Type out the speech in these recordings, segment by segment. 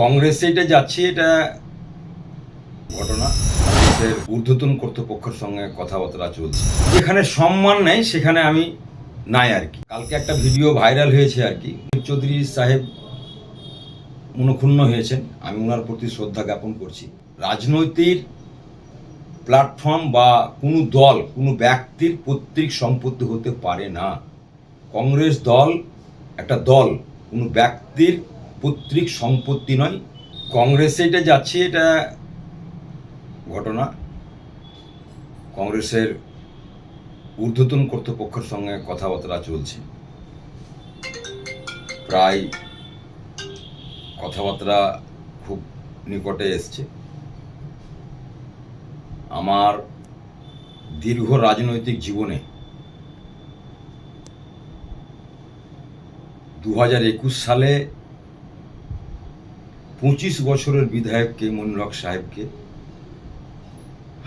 কংগ্রেসে এটা যাচ্ছি, এটা ঘটনা। কংগ্রেসের ঊর্ধ্বতন কর্তৃপক্ষের সঙ্গে কথাবার্তা চলছে। যেখানে সম্মান নেই সেখানে আমি নাই আর কি। কালকে একটা ভিডিও ভাইরাল হয়েছে আর কি। চৌধুরী সাহেব মনক্ষুণ্ণ হয়েছেন, আমি ওনার প্রতি শ্রদ্ধা জ্ঞাপন করছি। রাজনৈতিক প্ল্যাটফর্ম বা কোনো দল কোনো ব্যক্তির পৈতৃক সম্পত্তি হতে পারে না। কংগ্রেস দল একটা দল, কোনো ব্যক্তির পৈতৃক সম্পত্তি নয়। কংগ্রেসে এটা যাচ্ছি, এটা ঘটনা। কংগ্রেসের ঊর্ধ্বতন কর্তৃপক্ষের সঙ্গে কথাবার্তা চলছে। প্রায় কথাবার্তা খুব নিকটে এসছে। আমার দীর্ঘ রাজনৈতিক জীবনে 2021 সালে 25 বছরের বিধায়ককে মনিরুল হক সাহেবকে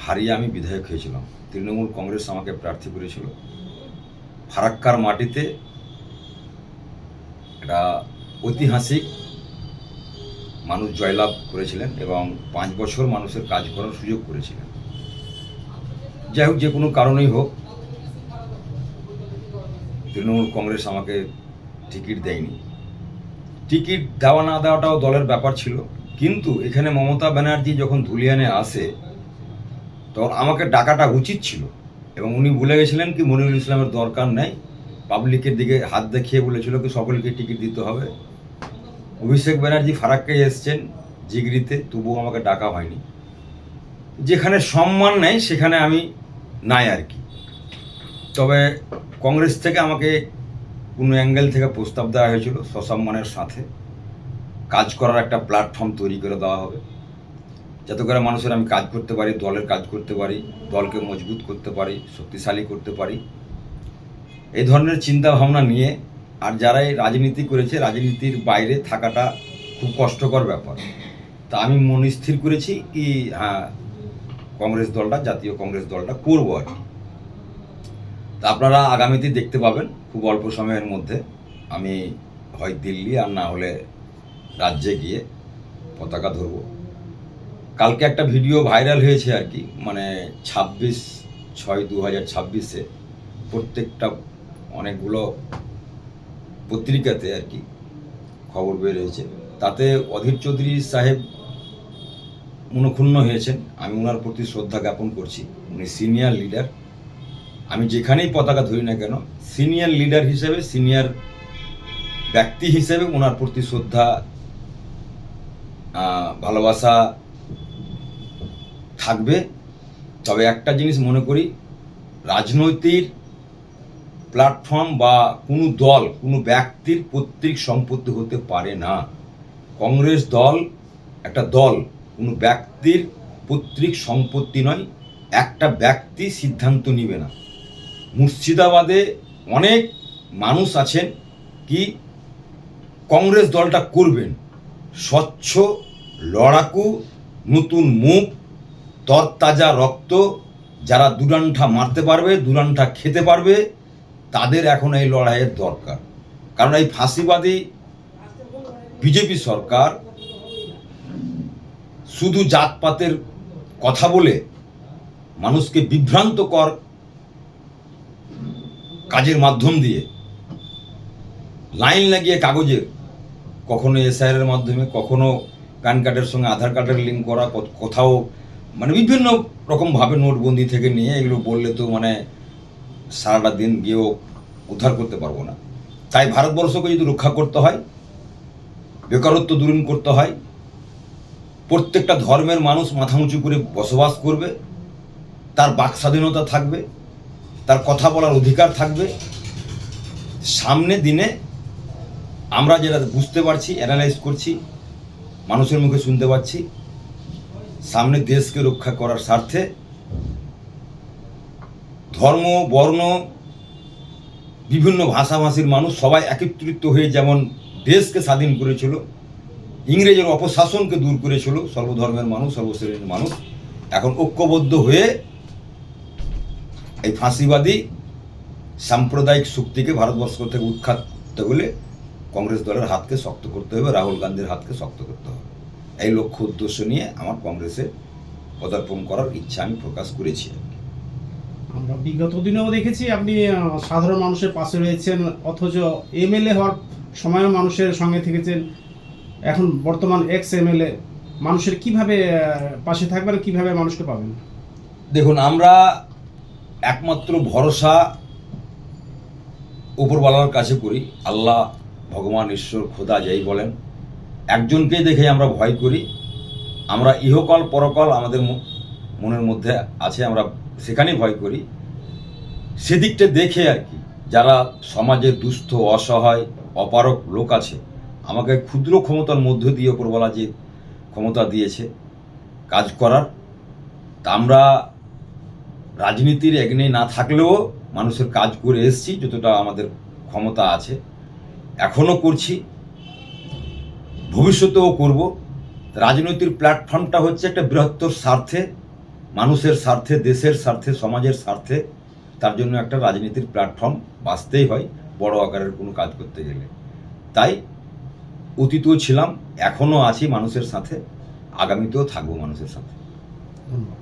হারিয়ে আমি বিধায়ক হয়েছিলাম। তৃণমূল কংগ্রেস আমাকে প্রার্থী করেছিল। ফারাক্কার মাটিতে একটা ঐতিহাসিক মানুষ জয়লাভ করেছিলেন এবং 5 বছর মানুষের কাজ করার সুযোগ করেছিলেন। যাই হোক, যে কোনো কারণেই হোক, তৃণমূল কংগ্রেস আমাকে টিকিট দেয়নি। টিকিট দেওয়া না দেওয়াটাও দলের ব্যাপার ছিল, কিন্তু এখানে মমতা ব্যানার্জি যখন ধুলিয়ানে আসে তখন আমাকে ডাকাটা উচিত ছিল। এবং উনি বলে গেছিলেন কি মনিরুল ইসলামের দরকার নেই, পাবলিকের দিকে হাত দেখিয়ে বলেছিল কি সকলকে টিকিট দিতে হবে। অভিষেক ব্যানার্জি ফারাক্কে এসছেন জিগরিতে, তবুও আমাকে ডাকা হয়নি। যেখানে সম্মান নেই সেখানে আমি নাই আর কি। তবে কংগ্রেস থেকে আমাকে কোনো অ্যাঙ্গেল থেকে প্রস্তাব দেওয়া হয়েছিল সসম্মানের সাথে কাজ করার একটা প্ল্যাটফর্ম তৈরি করে দেওয়া হবে, যাতে করে মানুষের আমি কাজ করতে পারি, দলের কাজ করতে পারি, দলকে মজবুত করতে পারি, শক্তিশালী করতে পারি, এই ধরনের চিন্তা ভাবনা নিয়ে। আর যারাই রাজনীতি করেছে, রাজনীতির বাইরে থাকাটা খুব কষ্টকর ব্যাপার। তা আমি মনস্থির করেছি কি হ্যাঁ, কংগ্রেস দলটা, জাতীয় কংগ্রেস দলটা করবো আর কি। তা আপনারা আগামীতে দেখতে পাবেন খুব অল্প সময়ের মধ্যে আমি হয় দিল্লি আর না হলে রাজ্যে গিয়ে পতাকা ধরব। কালকে একটা ভিডিও ভাইরাল হয়েছে আর কি, মানে 26/6/2026 প্রত্যেকটা অনেকগুলো পত্রিকাতে আর কি খবর বের হয়েছে। তাতে অধীর চৌধুরী সাহেব মনক্ষুণ্ণ হয়েছেন, আমি ওনার প্রতি শ্রদ্ধা জ্ঞাপন করছি। উনি সিনিয়র লিডার। আমি যেখানেই পতাকা ধরি না কেন, সিনিয়র লিডার হিসেবে, সিনিয়র ব্যক্তি হিসেবে ওনার প্রতি শ্রদ্ধা, ভালোবাসা থাকবে। তবে একটা জিনিস মনে করি, রাজনৈতিক প্ল্যাটফর্ম বা কোনো দল কোনো ব্যক্তির পৈতৃক সম্পত্তি হতে পারে না। কংগ্রেস দল একটা দল, কোনো ব্যক্তির পৈতৃক সম্পত্তি নয়। একটা ব্যক্তি সিদ্ধান্ত নিবে না। মুর্শিদাবাদে অনেক মানুষ আছেন কি কংগ্রেস দলটা করবেন, স্বচ্ছ, লড়াকু, নতুন মুখ, তরতাজা রক্ত, যারা দুরান্ঠা মারতে পারবে, দুরান্ঠা খেতে পারবে, তাদের এখন এই লড়াইয়ের দরকার। কারণ এই ফাঁসিবাদী বিজেপি সরকার শুধু জাতপাতের কথা বলে মানুষকে বিভ্রান্তকর কাজের মাধ্যম দিয়ে লাইন লাগিয়ে কাগজের, কখনো এসআইআর এর মাধ্যমে, কখনো প্যান কার্ডের সঙ্গে আধার কার্ডের লিঙ্ক করা, কোথাও মানে বিভিন্ন রকমভাবে নোটবন্দি থেকে নিয়ে এগুলো বললে তো মানে সারাটা দিন গিয়েও উদ্ধার করতে পারবো না। তাই ভারতবর্ষকে যদি রক্ষা করতে হয়, বেকারত্ব দূরীন করতে হয়, প্রত্যেকটা ধর্মের মানুষ মাথা উঁচু করে বসবাস করবে, তার বাক স্বাধীনতা থাকবে, তার কথা বলার অধিকার থাকবে। সামনে দিনে আমরা যেটা বুঝতে পারছি, অ্যানালাইজ করছি, মানুষের মুখে শুনতে পাচ্ছি, সামনে দেশকে রক্ষা করার স্বার্থে ধর্ম, বর্ণ, বিভিন্ন ভাষাভাষীর মানুষ সবাই একত্রিত হয়ে যেমন দেশকে স্বাধীন করেছিল, ইংরেজের অপশাসনকে দূর করেছিল, সর্বধর্মের মানুষ, সর্বশ্রেণীর মানুষ এখন ঐক্যবদ্ধ হয়ে এই ফাঁসিবাদী সাম্প্রদায়িক শক্তিকে ভারতবর্ষ থেকে উৎখাত করতে হলে কংগ্রেস দলের হাতকে শক্ত করতে হবে, রাহুল গান্ধীর হাতকে শক্ত করতে হবে। এই লক্ষ্য উদ্দেশ্য নিয়ে আমার কংগ্রেসে পদার্পণ করার ইচ্ছা আমি প্রকাশ করেছি। আমরা বিগত দিনেও দেখেছি আপনি সাধারণ মানুষের পাশে রয়েছেন, অথচ এমএলএ হওয়ার সময়ও মানুষের সঙ্গে থেকেছেন। এখন বর্তমান এক্স এমএলএ, মানুষের কিভাবে পাশে থাকবেন, কিভাবে মানুষকে পাবেন? দেখুন, আমরা একমাত্র ভরসা উপরওয়ালার কাছে করি। আল্লাহ, ভগবান, ঈশ্বর, খোদা যাই বলেন, একজনকেই দেখে আমরা ভয় করি। আমরা ইহকাল পরকাল আমাদের মনের মধ্যে আছে, আমরা সেখানেই ভয় করি। সেদিকটা দেখে আর কি, যারা সমাজের দুস্থ, অসহায়, অপারক লোক আছে, আমাকে ক্ষুদ্র ক্ষমতার মধ্য দিয়ে উপরওয়ালা যে ক্ষমতা দিয়েছে কাজ করার, তা আমরা রাজনীতির এগনে না থাকলেও মানুষের কাজ করে এসেছি যতটা আমাদের ক্ষমতা আছে, এখনও করছি, ভবিষ্যতেও করব। রাজনৈতিক প্ল্যাটফর্মটা হচ্ছে একটা বৃহত্তর স্বার্থে, মানুষের স্বার্থে, দেশের স্বার্থে, সমাজের স্বার্থে। তার জন্য একটা রাজনীতির প্ল্যাটফর্ম বাঁচতেই হয় বড় আকারের কোনো কাজ করতে গেলে। তাই অতীতেও ছিলাম, এখনও আছি মানুষের সাথে, আগামীতেও থাকবো মানুষের সাথে। ধন্যবাদ।